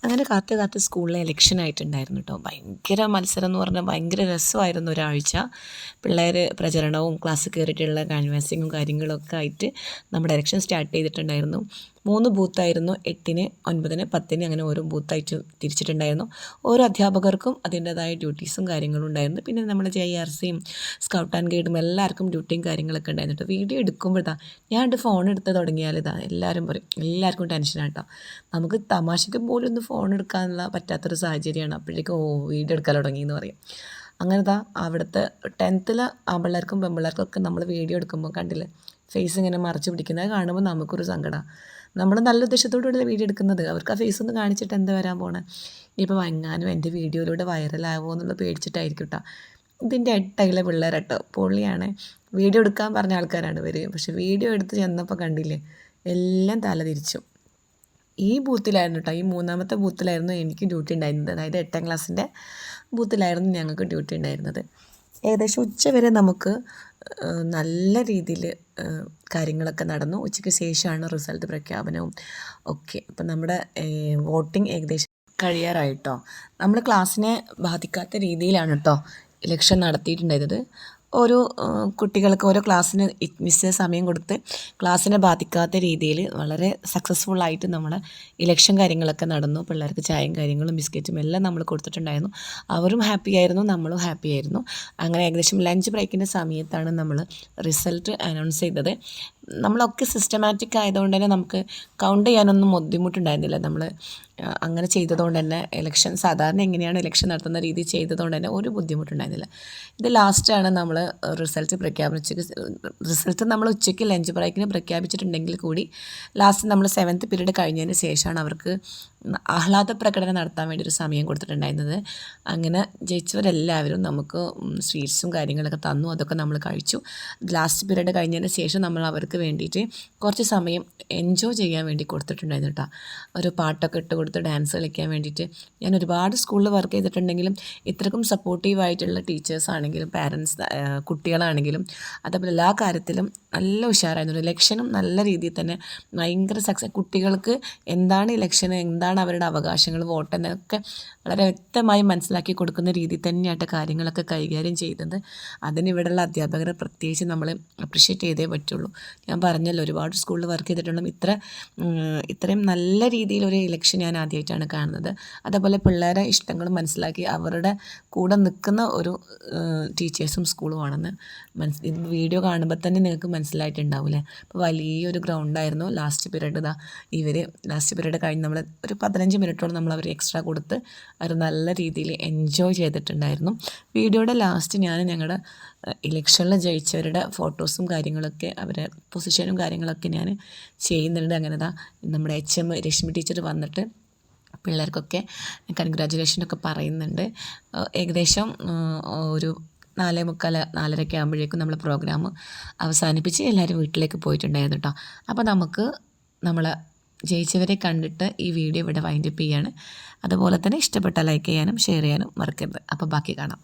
അങ്ങനെ കാത്ത് കാത്ത് സ്കൂളിലെ ഇലക്ഷൻ ആയിട്ടുണ്ടായിരുന്നു കേട്ടോ. ഭയങ്കര മത്സരം എന്ന് പറഞ്ഞാൽ ഭയങ്കര രസമായിരുന്നു ഒരാഴ്ച. പിള്ളേർ പ്രചരണവും ക്ലാസ് കയറിയിട്ടുള്ള കാൻവാസിങ്ങും കാര്യങ്ങളൊക്കെ ആയിട്ട് നമ്മുടെ ഇലക്ഷൻ സ്റ്റാർട്ട് ചെയ്തിട്ടുണ്ടായിരുന്നു. 3 ബൂത്തായിരുന്നു, 8-ന് 9-ന് 10-ന് അങ്ങനെ ഓരോ ബൂത്തായിട്ട് തിരിച്ചിട്ടുണ്ടായിരുന്നു. ഓരോ അധ്യാപകർക്കും അതിൻ്റേതായ ഡ്യൂട്ടീസും കാര്യങ്ങളും ഉണ്ടായിരുന്നു. പിന്നെ നമ്മൾ JRCയും സ്കൗട്ട് ആൻഡ് ഗൈഡും എല്ലാവർക്കും ഡ്യൂട്ടിയും കാര്യങ്ങളൊക്കെ ഉണ്ടായിരുന്നു കേട്ടോ. വീഡിയോ എടുക്കുമ്പോൾ ഞാൻ ഫോൺ എടുത്ത് തുടങ്ങിയാൽ എല്ലാവരും പറയും, എല്ലാവർക്കും ടെൻഷനാണ് കേട്ടോ. നമുക്ക് തമാശയ്ക്ക് പോലും ഒന്ന് ഫോൺ എടുക്കാനുള്ള പറ്റാത്തൊരു സാഹചര്യമാണ്. അപ്പോഴേക്കും വീഡിയോ എടുക്കാൻ തുടങ്ങി എന്ന് പറയും. അങ്ങനെ അവിടുത്തെ 10th ആൺപിള്ളേർക്കും പെൺപിള്ളേർക്കും ഒക്കെ നമ്മൾ വീഡിയോ എടുക്കുമ്പോൾ കണ്ടില്ലേ ഫേസ് ഇങ്ങനെ മറച്ച് പിടിക്കുന്നത് കാണുമ്പോൾ നമുക്കൊരു സങ്കടമാണ്. നമ്മൾ നല്ല ഉദ്ദേശത്തോടുകൂടി വീഡിയോ എടുക്കുന്നത്, അവർക്ക് ആ ഫേസ് ഒന്ന് കാണിച്ചിട്ട് എന്താ വരാൻ പോണേ. ഇപ്പോൾ എങ്ങാനും എൻ്റെ വീഡിയോയിലൂടെ വൈറലാകുമോ എന്നുള്ള പേടിച്ചിട്ടായിരിക്കും കേട്ടോ. ഇതിൻ്റെ 8 പിള്ളേരട്ടോ, പൊള്ളിയാണ്. വീഡിയോ എടുക്കാൻ പറഞ്ഞ ആൾക്കാരാണ് ഇവർ. പക്ഷെ വീഡിയോ എടുത്ത് ചെന്നപ്പോൾ കണ്ടില്ലേ എല്ലാം തല തിരിച്ചു. ഈ ബൂത്തിലായിരുന്നു കേട്ടോ, ഈ 3ാമത്തെ ബൂത്തിലായിരുന്നു എനിക്ക് ഡ്യൂട്ടി ഉണ്ടായിരുന്നത്. അതായത് 8ാം ക്ലാസ്സിൻ്റെ ബൂത്തിലായിരുന്നു ഞങ്ങൾക്ക് ഡ്യൂട്ടി ഉണ്ടായിരുന്നത്. ഏകദേശം ഉച്ച വരെ നമുക്ക് നല്ല രീതിയിൽ കാര്യങ്ങളൊക്കെ നടന്നു. ഉച്ചയ്ക്ക് ശേഷമാണ് റിസൾട്ട് പ്രഖ്യാപനവും ഒക്കെ. അപ്പം നമ്മുടെ വോട്ടിംഗ് ഏകദേശം കഴിയാറായിട്ടോ. നമ്മൾ ക്ലാസ്സിനെ ബാധിക്കാത്ത രീതിയിലാണ് കേട്ടോ ഇലക്ഷൻ നടത്തിയിട്ടുണ്ടായിരുന്നത്. ഓരോ കുട്ടികൾക്ക് ഓരോ ക്ലാസ്സിന് നിശ്ചിത സമയം കൊടുത്ത് ക്ലാസ്സിനെ ബാധിക്കാത്ത രീതിയിൽ വളരെ സക്സസ്ഫുള്ളായിട്ട് നമ്മുടെ ഇലക്ഷൻ കാര്യങ്ങളൊക്കെ നടന്നു. പിള്ളേർക്ക് ചായയും കാര്യങ്ങളും ബിസ്ക്കറ്റും എല്ലാം നമ്മൾ കൊടുത്തിട്ടുണ്ടായിരുന്നു. അവരും ഹാപ്പി ആയിരുന്നു, നമ്മളും ഹാപ്പി ആയിരുന്നു. അങ്ങനെ ഏകദേശം ലഞ്ച് ബ്രേക്കിൻ്റെ സമയത്താണ് നമ്മൾ റിസൾട്ട് അനൗൺസ് ചെയ്തത്. നമ്മളൊക്കെ സിസ്റ്റമാറ്റിക് ആയതുകൊണ്ട് തന്നെ നമുക്ക് കൗണ്ട് ചെയ്യാനൊന്നും ബുദ്ധിമുട്ടുണ്ടായിരുന്നില്ല. നമ്മൾ അങ്ങനെ ചെയ്തതുകൊണ്ട് തന്നെ ഇലക്ഷൻ സാധാരണ എങ്ങനെയാണ് ഇലക്ഷൻ നടത്തുന്ന രീതി ചെയ്തതുകൊണ്ട് തന്നെ ഒരു ബുദ്ധിമുട്ടുണ്ടായിരുന്നില്ല. ഇത് ലാസ്റ്റാണ് നമ്മൾ റിസൾട്ട് റിസൾട്ട് നമ്മൾ ഉച്ചയ്ക്ക് ലഞ്ച് ബ്രേക്കിന് പ്രഖ്യാപിച്ചിട്ടുണ്ടെങ്കിൽ കൂടി ലാസ്റ്റ് നമ്മൾ 7th പീരീഡ് കഴിഞ്ഞതിന് ശേഷമാണ് അവർക്ക് ആഹ്ലാദ പ്രകടനം നടത്താൻ വേണ്ടി ഒരു സമയം കൊടുത്തിട്ടുണ്ടായിരുന്നത്. അങ്ങനെ ജയിച്ചവരെല്ലാവരും നമുക്ക് സ്വീറ്റ്സും കാര്യങ്ങളൊക്കെ തന്നു. അതൊക്കെ നമ്മൾ കഴിച്ചു. ലാസ്റ്റ് പീരീഡ് കഴിഞ്ഞതിന് ശേഷം നമ്മൾ അവർക്ക് വേണ്ടിയിട്ട് കുറച്ച് സമയം എൻജോയ് ചെയ്യാൻ വേണ്ടി കൊടുത്തിട്ടുണ്ടായിരുന്നു കേട്ടോ. ഒരു പാട്ടൊക്കെ ഇട്ട് കൊടുത്ത് ഡാൻസ് കളിക്കാൻ വേണ്ടിയിട്ട്. ഞാൻ ഒരുപാട് സ്കൂളിൽ വർക്ക് ചെയ്തിട്ടുണ്ടെങ്കിലും ഇത്രക്കും സപ്പോർട്ടീവായിട്ടുള്ള ടീച്ചേഴ്സാണെങ്കിലും പാരൻസ് കുട്ടികളാണെങ്കിലും അതേപോലെ എല്ലാ കാര്യത്തിലും നല്ല ഉഷാറായിരുന്നു. ഇലക്ഷനും നല്ല രീതിയിൽ തന്നെ ഭയങ്കര കുട്ടികൾക്ക് എന്താണ് ഇലക്ഷന്, എന്താണ് അവരുടെ അവകാശങ്ങൾ, വോട്ടെന്നൊക്കെ വളരെ വ്യക്തമായി മനസ്സിലാക്കി കൊടുക്കുന്ന രീതിയിൽ തന്നെയായിട്ട് കാര്യങ്ങളൊക്കെ കൈകാര്യം ചെയ്തത്. അതിനിവിടെയുള്ള അധ്യാപകരെ പ്രത്യേകിച്ച് നമ്മൾ അപ്രിഷ്യേറ്റ് ചെയ്തേ പറ്റുള്ളൂ. ഞാൻ പറഞ്ഞല്ലോ ഒരുപാട് സ്കൂളിൽ വർക്ക് ചെയ്തിട്ടുണ്ടെങ്കിലും ഇത്രയും നല്ല രീതിയിലൊരു ഇലക്ഷൻ ഞാൻ ആദ്യമായിട്ടാണ് കാണുന്നത്. അതേപോലെ പിള്ളേരെ ഇഷ്ടങ്ങളും മനസ്സിലാക്കി അവരുടെ കൂടെ നിൽക്കുന്ന ഒരു ടീച്ചേഴ്സും സ്കൂളുമാണെന്ന് വീഡിയോ കാണുമ്പോൾ തന്നെ നിങ്ങൾക്ക് മനസ്സിലായിട്ടുണ്ടാവില്ലേ. അപ്പോൾ വലിയൊരു ഗ്രൗണ്ടായിരുന്നു. ലാസ്റ്റ് പീരീഡ് ലാസ്റ്റ് പീരീഡ് കഴിഞ്ഞ് നമ്മൾ ഒരു 15 മിനിറ്റോളം നമ്മൾ അവർ എക്സ്ട്രാ കൊടുത്ത് അവർ നല്ല രീതിയിൽ എൻജോയ് ചെയ്തിട്ടുണ്ടായിരുന്നു. വീഡിയോയുടെ ലാസ്റ്റ് ഞാൻ ഞങ്ങളുടെ ഇലക്ഷനിൽ ജയിച്ചവരുടെ ഫോട്ടോസും കാര്യങ്ങളൊക്കെ അവരെ പൊസിഷനും കാര്യങ്ങളൊക്കെ ഞാൻ ചെയ്യുന്നുണ്ട്. അങ്ങനെ നമ്മുടെ HM രശ്മി ടീച്ചർ വന്നിട്ട് പിള്ളേർക്കൊക്കെ കൺഗ്രാജുലേഷനൊക്കെ പറയുന്നുണ്ട്. ഏകദേശം ഒരു 4:45 4:30 ആകുമ്പോഴേക്കും നമ്മൾ പ്രോഗ്രാം അവസാനിപ്പിച്ച് എല്ലാവരും വീട്ടിലേക്ക് പോയിട്ടുണ്ടായിരുന്നു കേട്ടോ. അപ്പോൾ നമുക്ക് നമ്മൾ ജയിച്ചവരെ കണ്ടിട്ട് ഈ വീഡിയോ ഇവിടെ വൈൻഡപ്പ് ചെയ്യാണ്. അതുപോലെ തന്നെ ഇഷ്ടപ്പെട്ട ലൈക്ക് ചെയ്യാനും ഷെയർ ചെയ്യാനും മറക്കരുത്. അപ്പോൾ ബാക്കി കാണാം.